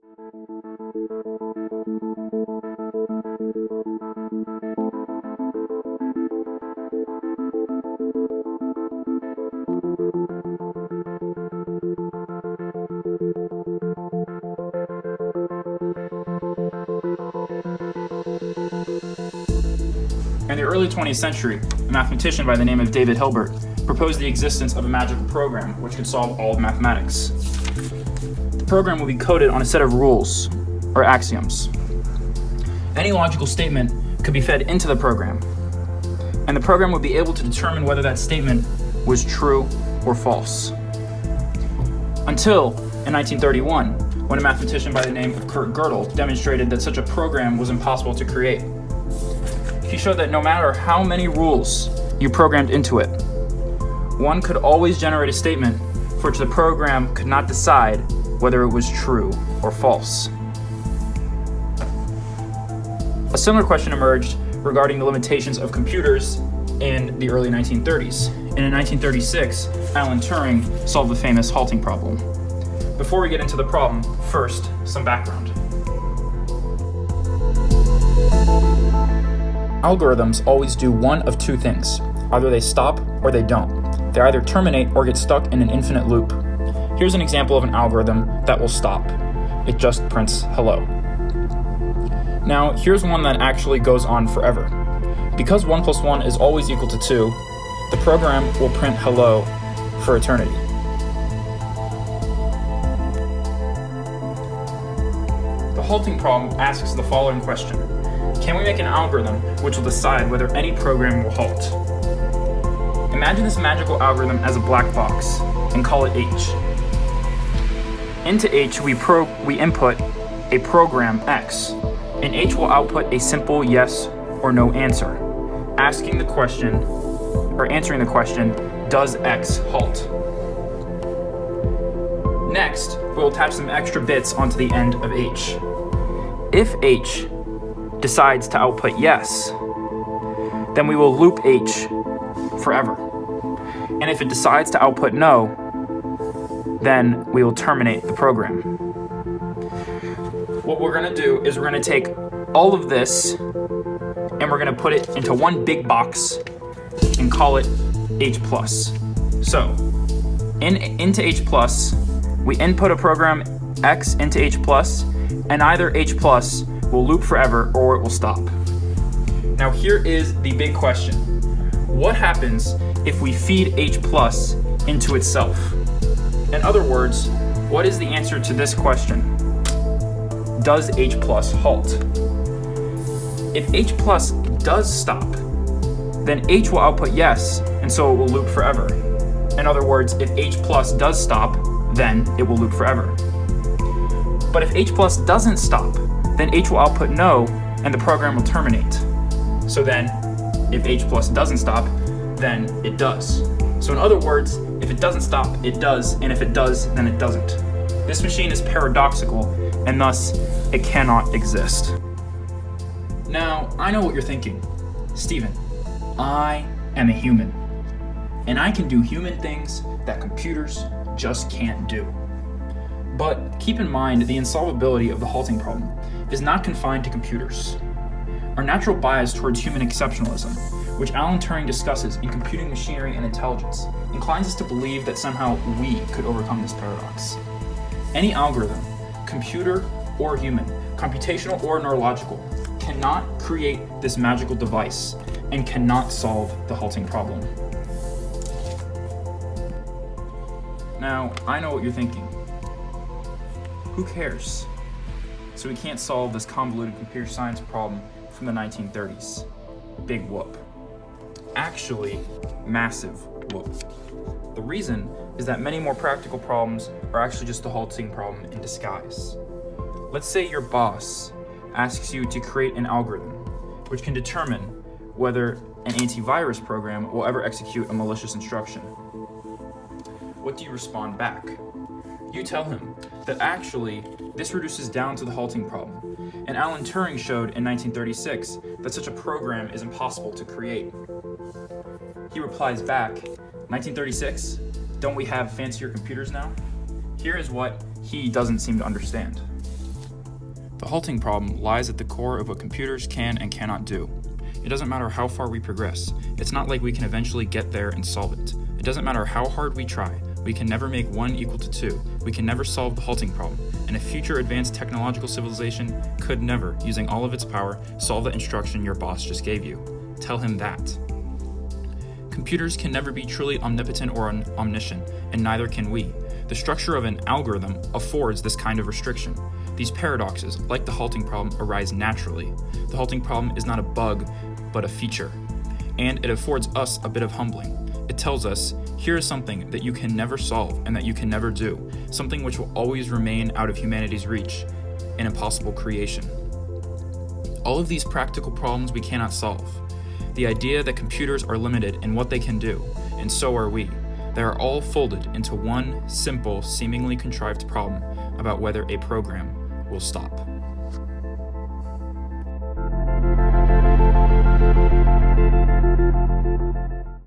In the early 20th century, a mathematician by the name of David Hilbert proposed the existence of a magical program which could solve all of mathematics. The program would be coded on a set of rules, or axioms. Any logical statement could be fed into the program, and the program would be able to determine whether that statement was true or false. Until, in 1931, when a mathematician by the name of Kurt Gödel demonstrated that such a program was impossible to create. He showed that no matter how many rules you programmed into it, one could always generate a statement for which the program could not decide whether it was true or false. A similar question emerged regarding the limitations of computers in the early 1930s. And in 1936, Alan Turing solved the famous halting problem. Before we get into the problem, first, some background. Algorithms always do one of two things. Either they stop or they don't. They either terminate or get stuck in an infinite loop. Here's an example of an algorithm that will stop. It just prints hello. Now, here's one that actually goes on forever. Because 1 plus 1 is always equal to 2, the program will print hello for eternity. The halting problem asks the following question. Can we make an algorithm which will decide whether any program will halt? Imagine this magical algorithm as a black box and call it H. Into H we input a program X, and H will output a simple yes or no answer, answering the question, does X halt? Next, we'll attach some extra bits onto the end of H. If H decides to output yes, then we will loop H forever. And if it decides to output no, then we will terminate the program. What we're going to do is we're going to take all of this and we're going to put it into one big box and call it H+. So, into H+, we input a program X into H+, and either H+ will loop forever or it will stop. Now here is the big question. What happens if we feed H+ into itself? In other words, what is the answer to this question? Does H+ halt? If H+ does stop, then H will output yes, and so it will loop forever. In other words, if H+ does stop, then it will loop forever. But if H+ doesn't stop, then H will output no, and the program will terminate. So then, if H+ doesn't stop, then it does. So in other words, if it doesn't stop, it does, and if it does, then it doesn't. This machine is paradoxical, and thus, it cannot exist. Now, I know what you're thinking. Steven, I am a human, and I can do human things that computers just can't do. But keep in mind, the insolvability of the halting problem is not confined to computers. Our natural bias towards human exceptionalism, which Alan Turing discusses in Computing Machinery and Intelligence, inclines us to believe that somehow we could overcome this paradox. Any algorithm, computer or human, computational or neurological, cannot create this magical device and cannot solve the halting problem. Now, I know what you're thinking. Who cares? So we can't solve this convoluted computer science problem from the 1930s. Big whoop. Actually, massive whoop. The reason is that many more practical problems are actually just the halting problem in disguise. Let's say your boss asks you to create an algorithm which can determine whether an antivirus program will ever execute a malicious instruction. What do you respond back? You tell him that actually this reduces down to the halting problem, and Alan Turing showed in 1936 that such a program is impossible to create. He replies back, 1936? Don't we have fancier computers now? Here is what he doesn't seem to understand. The halting problem lies at the core of what computers can and cannot do. It doesn't matter how far we progress. It's not like we can eventually get there and solve it. It doesn't matter how hard we try. We can never make 1 equal to 2. We can never solve the halting problem. And a future advanced technological civilization could never, using all of its power, solve the instruction your boss just gave you. Tell him that. Computers can never be truly omnipotent or omniscient, and neither can we. The structure of an algorithm affords this kind of restriction. These paradoxes, like the halting problem, arise naturally. The halting problem is not a bug, but a feature. And it affords us a bit of humbling. It tells us, here is something that you can never solve and that you can never do, something which will always remain out of humanity's reach, an impossible creation. All of these practical problems we cannot solve. The idea that computers are limited in what they can do, and so are we. They are all folded into one simple, seemingly contrived problem about whether a program will stop.